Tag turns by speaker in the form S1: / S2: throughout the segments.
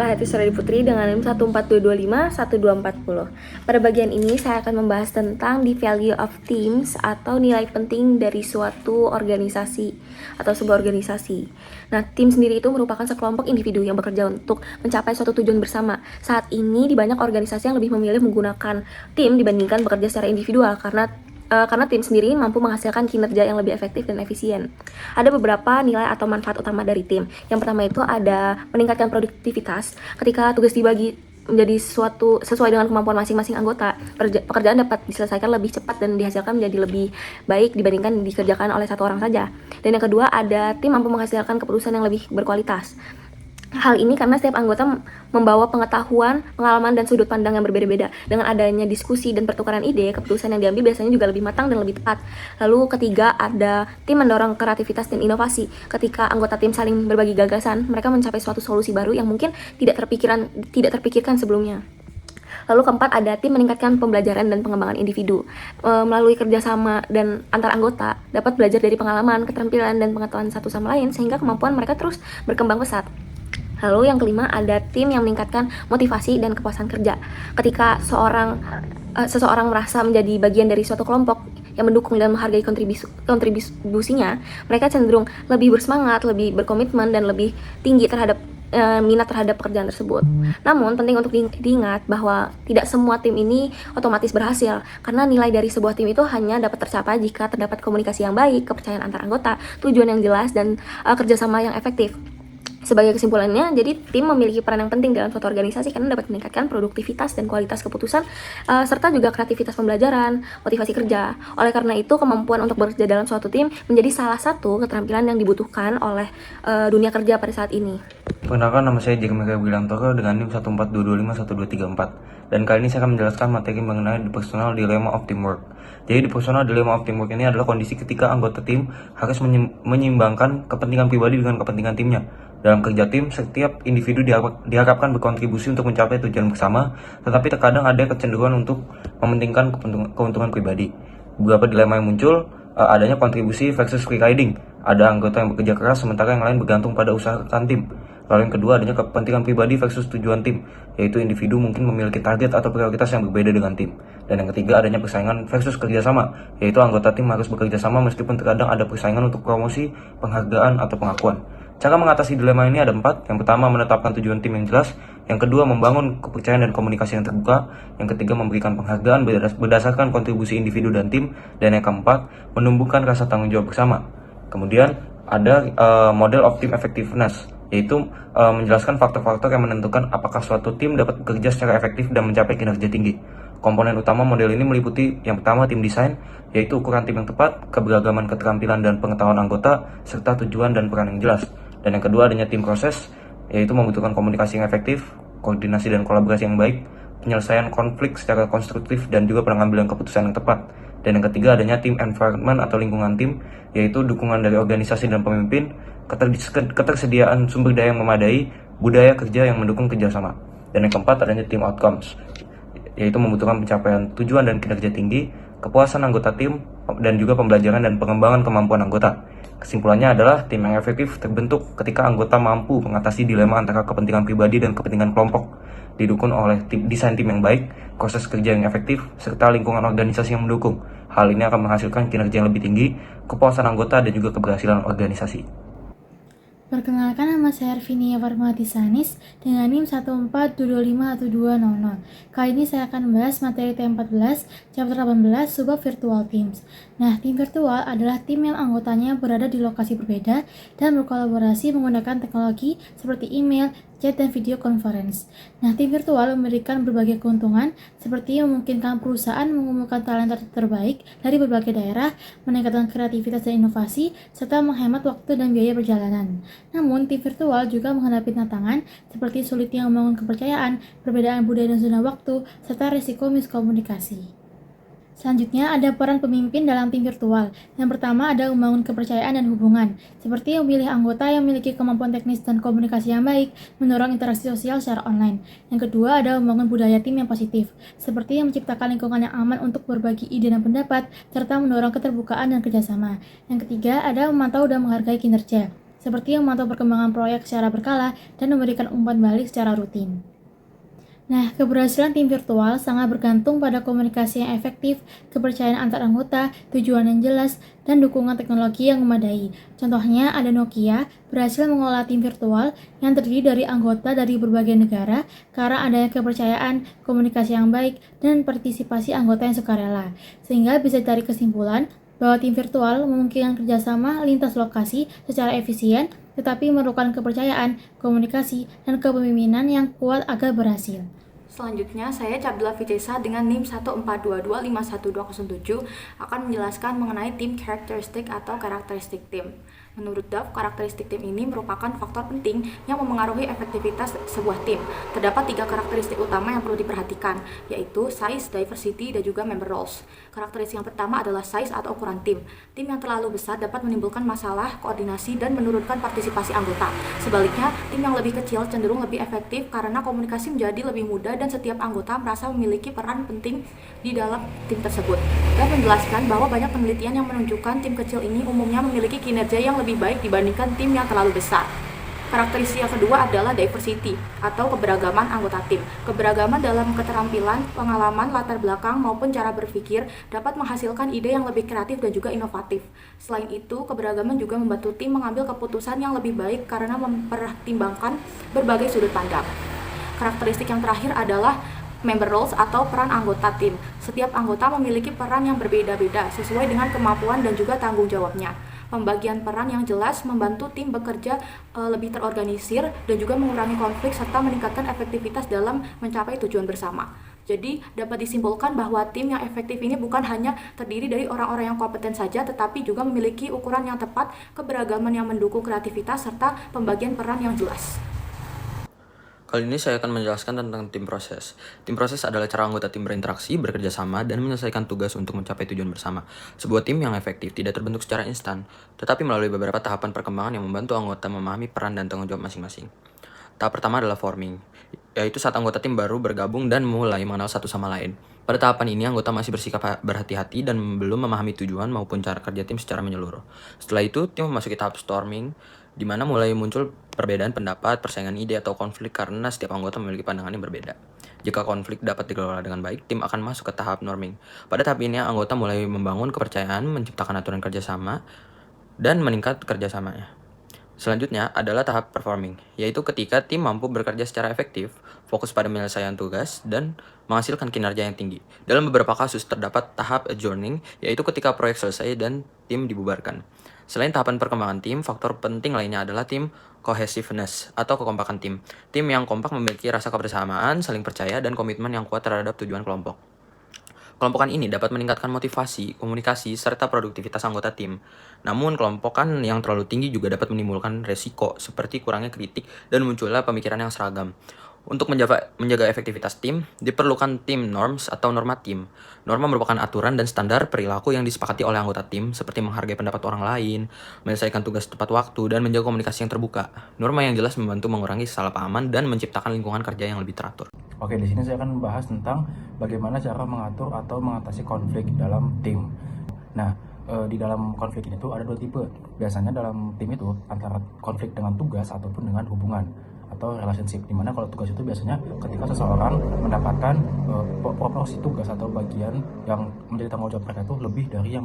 S1: Saya Hati Suradi Putri dengan NIM 14225-1240. Pada bagian ini saya akan membahas tentang the value of teams atau nilai penting dari suatu organisasi atau sebuah organisasi. Nah, tim sendiri itu merupakan sekelompok individu yang bekerja untuk mencapai suatu tujuan bersama. Saat ini di banyak organisasi yang lebih memilih menggunakan tim dibandingkan bekerja secara individual karena tim sendiri mampu menghasilkan kinerja yang lebih efektif dan efisien. Ada beberapa nilai atau manfaat utama dari tim. Yang pertama itu ada meningkatkan produktivitas. Ketika tugas dibagi menjadi suatu sesuai dengan kemampuan masing-masing anggota, pekerjaan dapat diselesaikan lebih cepat dan dihasilkan menjadi lebih baik dibandingkan dikerjakan oleh satu orang saja. Dan yang kedua, ada tim mampu menghasilkan keputusan yang lebih berkualitas. Hal ini karena setiap anggota membawa pengetahuan, pengalaman, dan sudut pandang yang berbeda-beda. Dengan adanya diskusi dan pertukaran ide, keputusan yang diambil biasanya juga lebih matang dan lebih tepat. Lalu ketiga, ada tim mendorong kreativitas dan inovasi. Ketika anggota tim saling berbagi gagasan, mereka mencapai suatu solusi baru yang mungkin tidak terpikirkan sebelumnya. Lalu keempat, ada tim meningkatkan pembelajaran dan pengembangan individu. Melalui kerjasama dan antar anggota, dapat belajar dari pengalaman, keterampilan, dan pengetahuan satu sama lain, sehingga kemampuan mereka terus berkembang pesat. Lalu yang kelima, ada tim yang meningkatkan motivasi dan kepuasan kerja. Ketika seseorang merasa menjadi bagian dari suatu kelompok yang mendukung dan menghargai kontribusinya, mereka cenderung lebih bersemangat, lebih berkomitmen, dan lebih tinggi terhadap minat terhadap pekerjaan tersebut. Namun penting untuk diingat bahwa tidak semua tim ini otomatis berhasil, karena nilai dari sebuah tim itu hanya dapat tercapai jika terdapat komunikasi yang baik, kepercayaan antar anggota, tujuan yang jelas, dan kerjasama yang efektif. Sebagai kesimpulannya, jadi tim memiliki peran yang penting dalam suatu organisasi karena dapat meningkatkan produktivitas dan kualitas keputusan, serta juga kreativitas pembelajaran, motivasi kerja. Oleh karena itu, kemampuan untuk bekerja dalam suatu tim menjadi salah satu keterampilan yang dibutuhkan oleh dunia kerja pada saat ini.
S2: Perkenalkan, nama saya Jeremy Wilantoro dengan NIM 14225-1234. Dan kali ini saya akan menjelaskan materi mengenai the personal dilemma of teamwork. Jadi the personal dilemma of teamwork ini adalah kondisi ketika anggota tim harus menyeimbangkan kepentingan pribadi dengan kepentingan timnya. Dalam kerja tim, setiap individu diharapkan berkontribusi untuk mencapai tujuan bersama, tetapi terkadang ada kecenderungan untuk mementingkan keuntungan pribadi. Beberapa dilema yang muncul, adanya kontribusi versus free riding. Ada anggota yang bekerja keras sementara yang lain bergantung pada usaha rekan tim. Lalu yang kedua, adanya kepentingan pribadi versus tujuan tim, yaitu individu mungkin memiliki target atau prioritas yang berbeda dengan tim. Dan yang ketiga, adanya persaingan versus kerjasama, yaitu anggota tim harus bekerja sama meskipun terkadang ada persaingan untuk promosi, penghargaan, atau pengakuan. Cara mengatasi dilema ini ada 4. Yang pertama, menetapkan tujuan tim yang jelas. Yang kedua, membangun kepercayaan dan komunikasi yang terbuka. Yang ketiga, memberikan penghargaan berdasarkan kontribusi individu dan tim. Dan yang keempat, menumbuhkan rasa tanggung jawab bersama. Kemudian ada model of team effectiveness, yaitu menjelaskan faktor-faktor yang menentukan apakah suatu tim dapat bekerja secara efektif dan mencapai kinerja tinggi. Komponen utama model ini meliputi yang pertama, tim desain, yaitu ukuran tim yang tepat, keberagaman keterampilan dan pengetahuan anggota, serta tujuan dan peran yang jelas. Dan yang kedua, adanya tim proses, yaitu membutuhkan komunikasi yang efektif, koordinasi dan kolaborasi yang baik, penyelesaian konflik secara konstruktif, dan juga pengambilan keputusan yang tepat. Dan yang ketiga, adanya tim environment atau lingkungan tim, yaitu dukungan dari organisasi dan pemimpin, ketersediaan sumber daya yang memadai, budaya kerja yang mendukung kerjasama. Dan yang keempat, adanya tim outcomes, yaitu membutuhkan pencapaian tujuan dan kinerja tinggi, kepuasan anggota tim, dan juga pembelajaran dan pengembangan kemampuan anggota. Kesimpulannya adalah tim yang efektif terbentuk ketika anggota mampu mengatasi dilema antara kepentingan pribadi dan kepentingan kelompok, didukung oleh desain tim yang baik, proses kerja yang efektif, serta lingkungan organisasi yang mendukung. Hal ini akan menghasilkan kinerja yang lebih tinggi, kepuasan anggota, dan juga keberhasilan organisasi.
S3: Perkenalkan, nama saya Arvinia Farmawati Sanis dengan NIM 14225-1200. Kali ini saya akan membahas materi T14, chapter 18, subbab virtual teams. Nah, tim virtual adalah tim yang anggotanya berada di lokasi berbeda dan berkolaborasi menggunakan teknologi seperti email, chat, dan video conference. Nah, tim virtual memberikan berbagai keuntungan seperti memungkinkan perusahaan mengumpulkan talenta terbaik dari berbagai daerah, meningkatkan kreativitas dan inovasi, serta menghemat waktu dan biaya perjalanan. Namun, tim virtual juga menghadapi tantangan seperti sulitnya membangun kepercayaan, perbedaan budaya dan zona waktu, serta risiko miskomunikasi. Selanjutnya, ada peran pemimpin dalam tim virtual. Yang pertama, ada membangun kepercayaan dan hubungan, seperti memilih anggota yang memiliki kemampuan teknis dan komunikasi yang baik, mendorong interaksi sosial secara online. Yang kedua, ada membangun budaya tim yang positif, seperti menciptakan lingkungan yang aman untuk berbagi ide dan pendapat, serta mendorong keterbukaan dan kerjasama. Yang ketiga, ada memantau dan menghargai kinerja, seperti memantau perkembangan proyek secara berkala dan memberikan umpan balik secara rutin. Nah, keberhasilan tim virtual sangat bergantung pada komunikasi yang efektif, kepercayaan antar anggota, tujuan yang jelas, dan dukungan teknologi yang memadai. Contohnya, ada Nokia berhasil mengelola tim virtual yang terdiri dari anggota dari berbagai negara karena adanya kepercayaan, komunikasi yang baik, dan partisipasi anggota yang sukarela. Sehingga bisa ditarik kesimpulan bahwa tim virtual memungkinkan kerjasama lintas lokasi secara efisien, tetapi memerlukan kepercayaan, komunikasi, dan kepemimpinan yang kuat agar berhasil.
S4: Selanjutnya, saya Cabdullah Ficesa dengan NIM 142251207 akan menjelaskan mengenai tim karakteristik atau karakteristik tim. Menurut Duff, karakteristik tim ini merupakan faktor penting yang memengaruhi efektivitas sebuah tim. Terdapat 3 karakteristik utama yang perlu diperhatikan, yaitu size, diversity, dan juga member roles. Karakteristik yang pertama adalah size atau ukuran tim. Tim yang terlalu besar dapat menimbulkan masalah koordinasi dan menurunkan partisipasi anggota. Sebaliknya, tim yang lebih kecil cenderung lebih efektif karena komunikasi menjadi lebih mudah dan setiap anggota merasa memiliki peran penting di dalam tim tersebut. Dan menjelaskan bahwa banyak penelitian yang menunjukkan tim kecil ini umumnya memiliki kinerja yang lebih baik dibandingkan tim yang terlalu besar. Karakteristik yang kedua adalah diversity atau keberagaman anggota tim. Keberagaman dalam keterampilan, pengalaman, latar belakang maupun cara berpikir dapat menghasilkan ide yang lebih kreatif dan juga inovatif. Selain itu, keberagaman juga membantu tim mengambil keputusan yang lebih baik karena mempertimbangkan berbagai sudut pandang. Karakteristik yang terakhir adalah member roles atau peran anggota tim. Setiap anggota memiliki peran yang berbeda-beda sesuai dengan kemampuan dan juga tanggung jawabnya. Pembagian peran yang jelas membantu tim bekerja lebih terorganisir dan juga mengurangi konflik serta meningkatkan efektivitas dalam mencapai tujuan bersama. Jadi dapat disimpulkan bahwa tim yang efektif ini bukan hanya terdiri dari orang-orang yang kompeten saja, tetapi juga memiliki ukuran yang tepat, keberagaman yang mendukung kreativitas, serta pembagian peran yang jelas.
S2: Kali ini saya akan menjelaskan tentang tim proses. Tim proses adalah cara anggota tim berinteraksi, bekerja sama, dan menyelesaikan tugas untuk mencapai tujuan bersama. Sebuah tim yang efektif tidak terbentuk secara instan, tetapi melalui beberapa tahapan perkembangan yang membantu anggota memahami peran dan tanggung jawab masing-masing. Tahap pertama adalah forming, yaitu saat anggota tim baru bergabung dan mulai mengenal satu sama lain. Pada tahapan ini, anggota masih bersikap berhati-hati dan belum memahami tujuan maupun cara kerja tim secara menyeluruh. Setelah itu, tim memasuki tahap storming, di mana mulai muncul perbedaan pendapat, persaingan ide, atau konflik karena setiap anggota memiliki pandangan yang berbeda. Jika konflik dapat dikelola dengan baik, tim akan masuk ke tahap norming. Pada tahap ini, anggota mulai membangun kepercayaan, menciptakan aturan kerjasama, dan meningkat kerjasamanya. Selanjutnya adalah tahap performing, yaitu ketika tim mampu bekerja secara efektif, fokus pada penyelesaian tugas, dan menghasilkan kinerja yang tinggi. Dalam beberapa kasus terdapat tahap adjourning, yaitu ketika proyek selesai dan tim dibubarkan. Selain tahapan perkembangan tim, faktor penting lainnya adalah tim cohesiveness atau kekompakan tim. Tim yang kompak memiliki rasa kebersamaan, saling percaya, dan komitmen yang kuat terhadap tujuan kelompok. Kelompokan ini dapat meningkatkan motivasi, komunikasi, serta produktivitas anggota tim. Namun, kelompokan yang terlalu tinggi juga dapat menimbulkan resiko, seperti kurangnya kritik dan munculnya pemikiran yang seragam. Untuk menjaga efektivitas tim, diperlukan tim norms atau norma tim. Norma merupakan aturan dan standar perilaku yang disepakati oleh anggota tim, seperti menghargai pendapat orang lain, menyelesaikan tugas tepat waktu, dan menjaga komunikasi yang terbuka. Norma yang jelas membantu mengurangi kesalahpahaman dan menciptakan lingkungan kerja yang lebih teratur.
S5: Oke, di sini saya akan membahas tentang bagaimana cara mengatur atau mengatasi konflik dalam tim. Nah, di dalam konflik ini tuh ada 2 tipe. Biasanya dalam tim itu antara konflik dengan tugas ataupun dengan hubungan atau relationship, dimana kalau tugas itu biasanya ketika seseorang mendapatkan proporsi tugas atau bagian yang menjadi tanggung jawab mereka itu lebih dari yang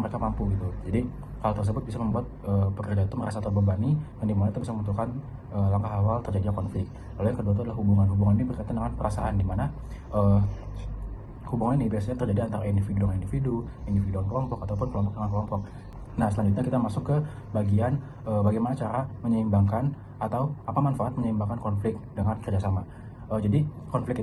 S5: mereka mampu gitu. Jadi hal tersebut bisa membuat pekerja itu merasa terbebani dan dimana itu bisa membutuhkan langkah awal terjadinya konflik. Lalu yang kedua itu adalah hubungan ini berkaitan dengan perasaan, dimana hubungan ini biasanya terjadi antara individu dengan individu dengan kelompok, ataupun kelompok dengan kelompok. Nah, selanjutnya kita masuk ke bagian bagaimana cara menyeimbangkan atau apa manfaat menyeimbangkan konflik dengan kerjasama. Jadi konflik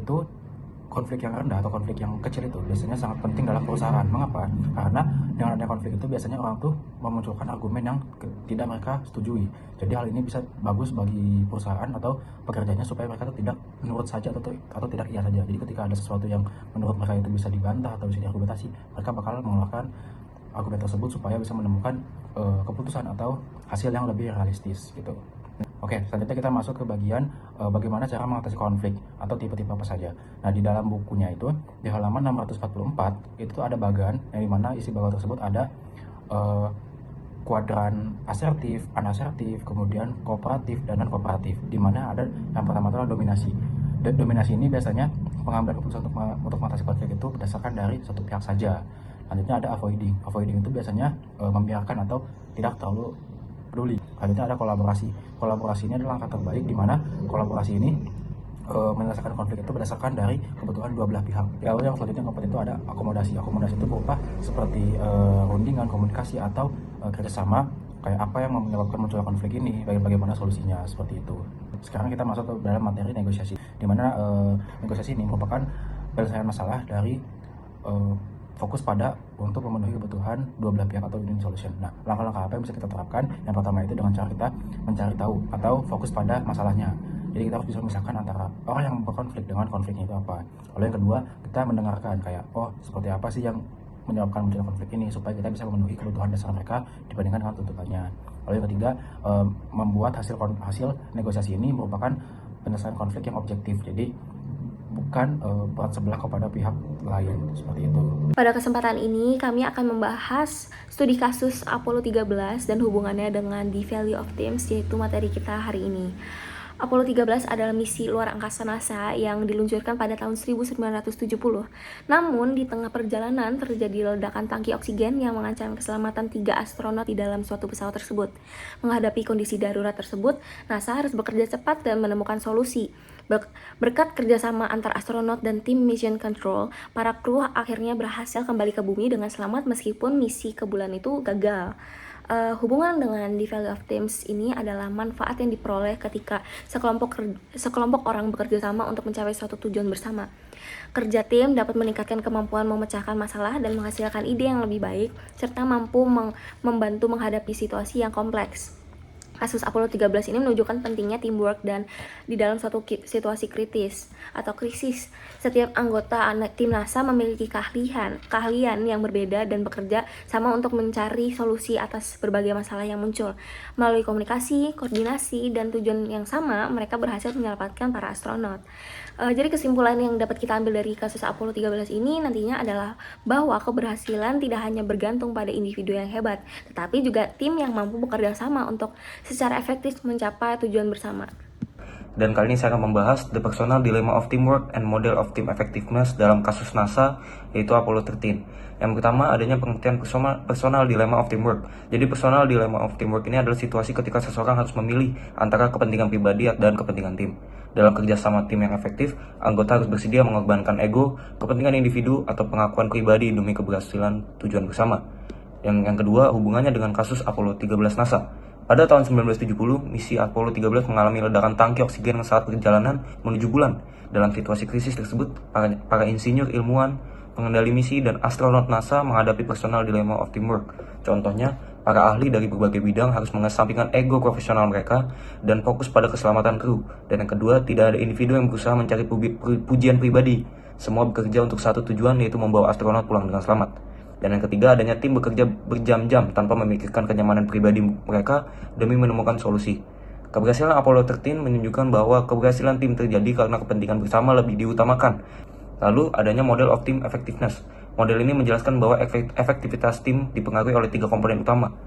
S5: yang rendah atau konflik yang kecil itu biasanya sangat penting dalam perusahaan. Mengapa? Karena dengan adanya konflik itu biasanya orang tuh memunculkan argumen yang tidak mereka setujui. Jadi hal ini bisa bagus bagi perusahaan atau pekerjanya supaya mereka tuh tidak menurut saja atau tidak iya saja. Jadi ketika ada sesuatu yang menurut mereka itu bisa dibantah atau bisa diargumentasi, mereka bakal mengeluarkan argumen tersebut supaya bisa menemukan keputusan atau hasil yang lebih realistis gitu. Oke, selanjutnya kita masuk ke bagian bagaimana cara mengatasi konflik atau tipe-tipe apa saja. Nah, di dalam bukunya itu di halaman 644 itu ada bagan yang dimana isi bagan tersebut ada kuadran asertif, unasertif, kemudian kooperatif dan non kooperatif, di mana ada yang pertama adalah dominasi. Dan dominasi ini biasanya pengambilan keputusan untuk mengatasi konflik itu berdasarkan dari satu pihak saja. Lanjutnya ada avoiding. Avoiding itu biasanya membiarkan atau tidak terlalu peduli. Lanjutnya ada kolaborasi. Kolaborasi ini adalah langkah terbaik di mana kolaborasi ini menyelesaikan konflik itu berdasarkan dari kebutuhan dua belah pihak. Lalu yang selanjutnya keempat itu ada akomodasi. Akomodasi itu berupa seperti rundingan, komunikasi atau kerjasama, kayak apa yang menyebabkan munculnya konflik ini, bagaimana solusinya, seperti itu. Sekarang kita masuk ke dalam materi negosiasi, di mana negosiasi ini merupakan penyelesaian masalah dari fokus pada untuk memenuhi kebutuhan dua belah pihak atau win-win solution. Nah, langkah-langkah apa yang bisa kita terapkan? Yang pertama itu dengan cara kita mencari tahu atau fokus pada masalahnya. Jadi kita harus bisa memisahkan antara orang yang berkonflik dengan konfliknya itu apa. Lalu yang kedua, kita mendengarkan kayak, oh seperti apa sih yang menyebabkan munculnya konflik ini, supaya kita bisa memenuhi kebutuhan dasar mereka dibandingkan dengan tuntutannya. Lalu yang ketiga, membuat hasil negosiasi ini merupakan penyelesaian konflik yang objektif. Jadi bukan peran sebelah kepada pihak lain, seperti itu.
S1: Pada kesempatan ini kami akan membahas studi kasus Apollo 13 dan hubungannya dengan The Value of Teams, yaitu materi kita hari ini. Apollo 13 adalah misi luar angkasa NASA yang diluncurkan pada tahun 1970. Namun, di tengah perjalanan terjadi ledakan tangki oksigen yang mengancam keselamatan 3 astronot di dalam suatu pesawat tersebut. Menghadapi kondisi darurat tersebut, NASA harus bekerja cepat dan menemukan solusi. Berkat kerjasama antar astronot dan tim Mission Control, para kru akhirnya berhasil kembali ke bumi dengan selamat meskipun misi ke bulan itu gagal. Hubungan dengan The Value of Teams ini adalah manfaat yang diperoleh ketika sekelompok orang bekerja sama untuk mencapai suatu tujuan bersama. Kerja tim dapat meningkatkan kemampuan memecahkan masalah dan menghasilkan ide yang lebih baik, serta mampu membantu menghadapi situasi yang kompleks. Kasus Apollo 13 ini menunjukkan pentingnya teamwork dan di dalam suatu situasi kritis atau krisis. Setiap anggota tim NASA memiliki keahlian yang berbeda dan bekerja sama untuk mencari solusi atas berbagai masalah yang muncul. Melalui komunikasi, koordinasi, dan tujuan yang sama, mereka berhasil menyelamatkan para astronot. Jadi kesimpulan yang dapat kita ambil dari kasus Apollo 13 ini nantinya adalah bahwa keberhasilan tidak hanya bergantung pada individu yang hebat, tetapi juga tim yang mampu bekerja sama untuk secara efektif mencapai tujuan bersama.
S2: Dan kali ini saya akan membahas the personal dilemma of teamwork and model of team effectiveness dalam kasus NASA, yaitu Apollo 13. Yang pertama, adanya pengertian personal dilemma of teamwork. Jadi personal dilemma of teamwork ini adalah situasi ketika seseorang harus memilih antara kepentingan pribadi dan kepentingan tim. Dalam kerjasama tim yang efektif, anggota harus bersedia mengorbankan ego, kepentingan individu, atau pengakuan pribadi demi keberhasilan tujuan bersama. Yang kedua, hubungannya dengan kasus Apollo 13 NASA. Pada tahun 1970, misi Apollo 13 mengalami ledakan tangki oksigen saat perjalanan menuju bulan. Dalam situasi krisis tersebut, para insinyur, ilmuwan, pengendali misi, dan astronot NASA menghadapi personal dilemma of teamwork. Contohnya, para ahli dari berbagai bidang harus mengesampingkan ego profesional mereka dan fokus pada keselamatan kru. Dan yang kedua, tidak ada individu yang berusaha mencari pujian pribadi. Semua bekerja untuk satu tujuan, yaitu membawa astronot pulang dengan selamat. Dan yang ketiga, adanya tim bekerja berjam-jam tanpa memikirkan kenyamanan pribadi mereka demi menemukan solusi. Keberhasilan Apollo 13 menunjukkan bahwa keberhasilan tim terjadi karena kepentingan bersama lebih diutamakan. Lalu, adanya model of team effectiveness. Model ini menjelaskan bahwa efektivitas tim dipengaruhi oleh 3 komponen utama,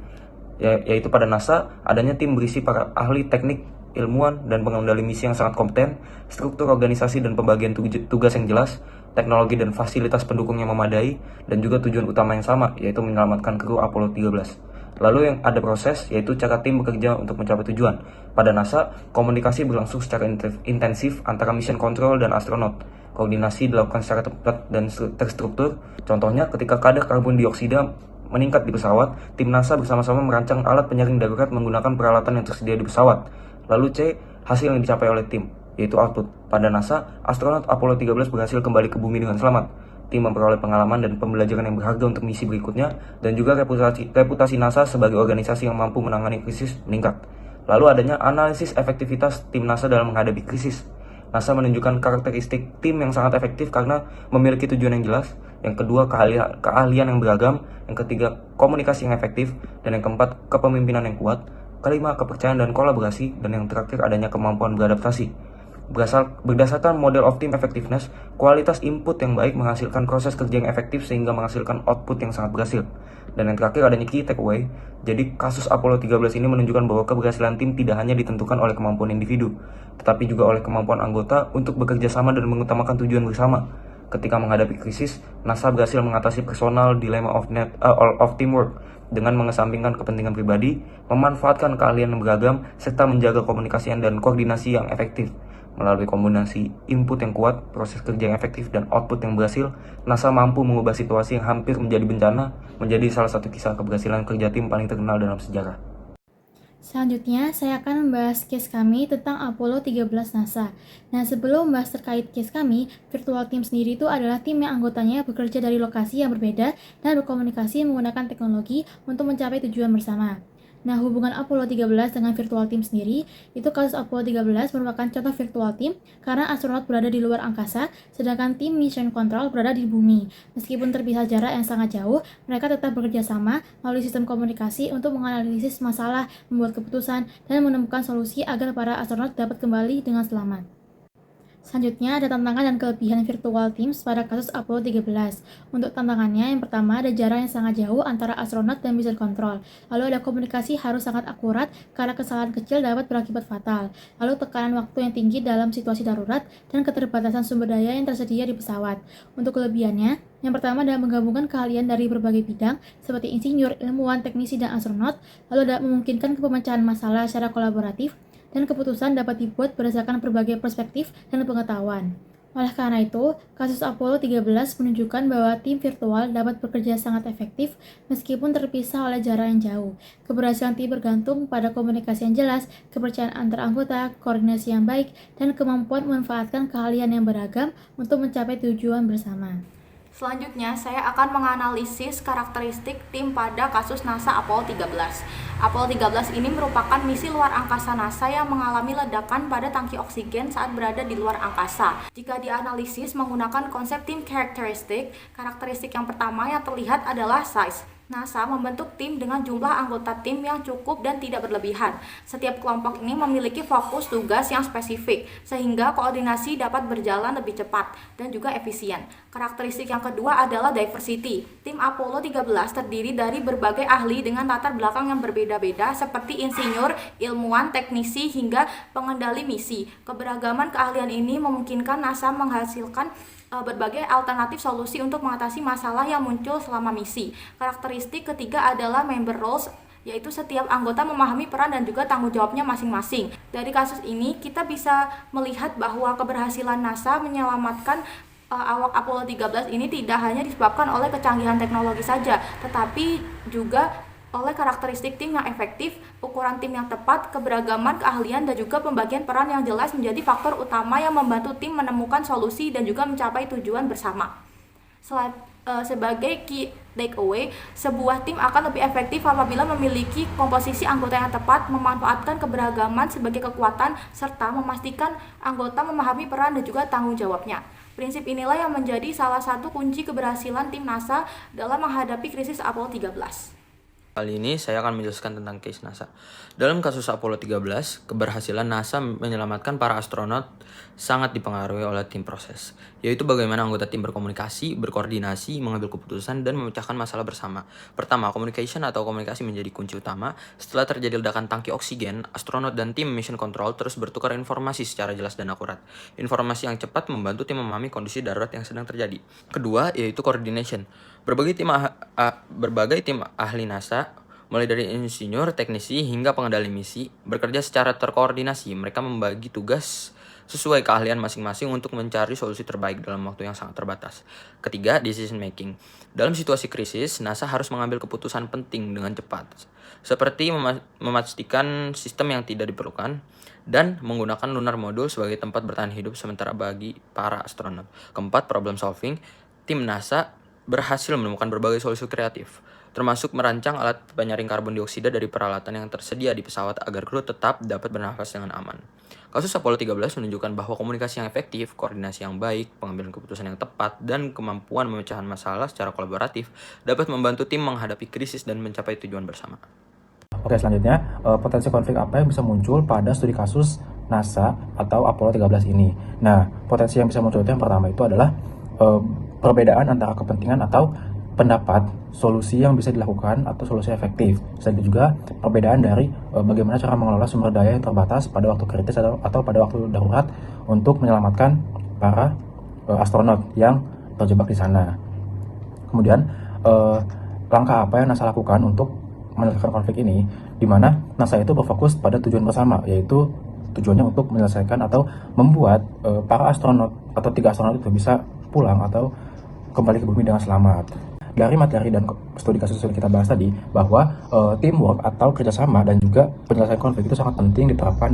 S2: yaitu pada NASA, adanya tim berisi para ahli teknik, ilmuwan, dan pengendali misi yang sangat kompeten, struktur organisasi dan pembagian tugas yang jelas, teknologi dan fasilitas pendukung yang memadai, dan juga tujuan utama yang sama, yaitu menyelamatkan kru Apollo 13. Lalu yang ada proses, yaitu cara tim bekerja untuk mencapai tujuan. Pada NASA, komunikasi berlangsung secara intensif antara mission control dan astronot. Koordinasi dilakukan secara tepat dan terstruktur. Contohnya, ketika kadar karbon dioksida meningkat di pesawat, tim NASA bersama-sama merancang alat penyaring darurat menggunakan peralatan yang tersedia di pesawat. Lalu C, hasil yang dicapai oleh tim, yaitu output. Pada NASA, astronot Apollo 13 berhasil kembali ke bumi dengan selamat. Tim memperoleh pengalaman dan pembelajaran yang berharga untuk misi berikutnya, dan juga reputasi NASA sebagai organisasi yang mampu menangani krisis meningkat. Lalu adanya analisis efektivitas tim NASA dalam menghadapi krisis. NASA menunjukkan karakteristik tim yang sangat efektif karena memiliki tujuan yang jelas. Yang kedua, keahlian yang beragam. Yang ketiga, komunikasi yang efektif. Dan yang keempat, kepemimpinan yang kuat. Kelima, kepercayaan dan kolaborasi. Dan yang terakhir, adanya kemampuan beradaptasi. Berdasarkan model of team effectiveness, kualitas input yang baik menghasilkan proses kerja yang efektif sehingga menghasilkan output yang sangat berhasil. Dan yang terakhir adanya key takeaway. Jadi kasus Apollo 13 ini menunjukkan bahwa keberhasilan tim tidak hanya ditentukan oleh kemampuan individu, tetapi juga oleh kemampuan anggota untuk bekerja sama dan mengutamakan tujuan bersama. Ketika menghadapi krisis, NASA berhasil mengatasi personal dilemma of teamwork dengan mengesampingkan kepentingan pribadi, memanfaatkan keahlian yang beragam, serta menjaga komunikasi dan koordinasi yang efektif. Melalui kombinasi input yang kuat, proses kerja yang efektif, dan output yang berhasil, NASA mampu mengubah situasi yang hampir menjadi bencana menjadi salah satu kisah keberhasilan kerja tim paling terkenal dalam sejarah.
S3: Selanjutnya, saya akan membahas case kami tentang Apollo 13 NASA. Nah, sebelum membahas terkait case kami, virtual team sendiri itu adalah tim yang anggotanya bekerja dari lokasi yang berbeda dan berkomunikasi menggunakan teknologi untuk mencapai tujuan bersama. Nah, hubungan Apollo 13 dengan virtual team sendiri, itu kasus Apollo 13 merupakan contoh virtual team karena astronot berada di luar angkasa, sedangkan tim mission control berada di bumi. Meskipun terpisah jarak yang sangat jauh, mereka tetap bekerja sama melalui sistem komunikasi untuk menganalisis masalah, membuat keputusan, dan menemukan solusi agar para astronot dapat kembali dengan selamat. Selanjutnya ada tantangan dan kelebihan virtual teams pada kasus Apollo 13. Untuk tantangannya, yang pertama ada jarak yang sangat jauh antara astronot dan mission control. Lalu ada komunikasi harus sangat akurat karena kesalahan kecil dapat berakibat fatal. Lalu tekanan waktu yang tinggi dalam situasi darurat dan keterbatasan sumber daya yang tersedia di pesawat. Untuk kelebihannya, yang pertama adalah menggabungkan keahlian dari berbagai bidang seperti insinyur, ilmuwan, teknisi, dan astronot. Lalu ada memungkinkan pemecahan masalah secara kolaboratif dan keputusan dapat dibuat berdasarkan berbagai perspektif dan pengetahuan. Oleh karena itu, kasus Apollo 13 menunjukkan bahwa tim virtual dapat bekerja sangat efektif meskipun terpisah oleh jarak yang jauh. Keberhasilan tim bergantung pada komunikasi yang jelas, kepercayaan antar anggota, koordinasi yang baik, dan kemampuan memanfaatkan keahlian yang beragam untuk mencapai tujuan bersama.
S4: Selanjutnya, saya akan menganalisis karakteristik tim pada kasus NASA Apollo 13. Apollo 13 ini merupakan misi luar angkasa NASA yang mengalami ledakan pada tangki oksigen saat berada di luar angkasa. Jika dianalisis menggunakan konsep tim karakteristik yang pertama yang terlihat adalah size. NASA membentuk tim dengan jumlah anggota tim yang cukup dan tidak berlebihan. Setiap kelompok ini memiliki fokus tugas yang spesifik, sehingga koordinasi dapat berjalan lebih cepat dan juga efisien. Karakteristik yang kedua adalah diversity. Tim Apollo 13 terdiri dari berbagai ahli dengan latar belakang yang berbeda-beda seperti insinyur, ilmuwan, teknisi, hingga pengendali misi. Keberagaman keahlian ini memungkinkan NASA menghasilkan berbagai alternatif solusi untuk mengatasi masalah yang muncul selama misi. Karakteristik ketiga adalah member roles, yaitu setiap anggota memahami peran dan juga tanggung jawabnya masing-masing. Dari kasus ini kita bisa melihat bahwa keberhasilan NASA menyelamatkan awak Apollo 13 ini tidak hanya disebabkan oleh kecanggihan teknologi saja, tetapi juga oleh karakteristik tim yang efektif, ukuran tim yang tepat, keberagaman keahlian, dan juga pembagian peran yang jelas menjadi faktor utama yang membantu tim menemukan solusi dan juga mencapai tujuan bersama. Sebagai key takeaway, sebuah tim akan lebih efektif apabila memiliki komposisi anggota yang tepat, memanfaatkan keberagaman sebagai kekuatan, serta memastikan anggota memahami peran dan juga tanggung jawabnya. Prinsip inilah yang menjadi salah satu kunci keberhasilan tim NASA dalam menghadapi krisis Apollo 13.
S2: Kali ini saya akan menjelaskan tentang case NASA. Dalam kasus Apollo 13, keberhasilan NASA menyelamatkan para astronot sangat dipengaruhi oleh tim proses, yaitu bagaimana anggota tim berkomunikasi, berkoordinasi, mengambil keputusan, dan memecahkan masalah bersama. Pertama, communication atau komunikasi menjadi kunci utama. Setelah terjadi ledakan tangki oksigen, astronot dan tim mission control terus bertukar informasi secara jelas dan akurat. Informasi yang cepat membantu tim memahami kondisi darurat yang sedang terjadi. Kedua, yaitu coordination. Berbagai tim ahli NASA, mulai dari insinyur, teknisi, hingga pengendali misi, bekerja secara terkoordinasi. Mereka membagi tugas sesuai keahlian masing-masing untuk mencari solusi terbaik dalam waktu yang sangat terbatas. Ketiga, decision making. Dalam situasi krisis, NASA harus mengambil keputusan penting dengan cepat, seperti memastikan sistem yang tidak diperlukan dan menggunakan lunar module sebagai tempat bertahan hidup sementara bagi para astronot. Keempat, problem solving. Tim NASA berhasil menemukan berbagai solusi kreatif, termasuk merancang alat penyaring karbon dioksida dari peralatan yang tersedia di pesawat agar kru tetap dapat bernafas dengan aman. Kasus Apollo 13 menunjukkan bahwa komunikasi yang efektif, koordinasi yang baik, pengambilan keputusan yang tepat, dan kemampuan memecahkan masalah secara kolaboratif dapat membantu tim menghadapi krisis dan mencapai tujuan bersama.
S5: Oke, selanjutnya potensi konflik apa yang bisa muncul pada studi kasus NASA atau Apollo 13 ini. Nah, potensi yang bisa muncul itu yang pertama itu adalah perbedaan antara kepentingan atau pendapat solusi yang bisa dilakukan atau solusi efektif. Selain itu juga perbedaan dari bagaimana cara mengelola sumber daya yang terbatas pada waktu kritis atau pada waktu darurat untuk menyelamatkan para astronot yang terjebak di sana. Kemudian langkah apa yang NASA lakukan untuk menyelesaikan konflik ini, di mana NASA itu berfokus pada tujuan bersama, yaitu tujuannya untuk menyelesaikan atau membuat para astronot atau 3 astronot itu bisa pulang atau kembali ke bumi dengan selamat. Dari materi dan studi kasus yang kita bahas tadi, bahwa teamwork atau kerjasama dan juga penyelesaian konflik itu sangat penting diterapkan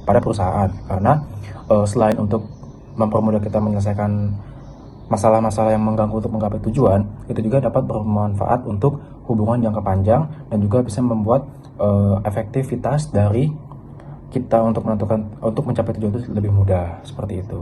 S5: pada perusahaan, karena selain untuk mempermudah kita menyelesaikan masalah-masalah yang mengganggu untuk menggapai tujuan, itu juga dapat bermanfaat untuk hubungan jangka panjang dan juga bisa membuat efektivitas dari kita untuk mencapai tujuan itu lebih mudah, seperti itu.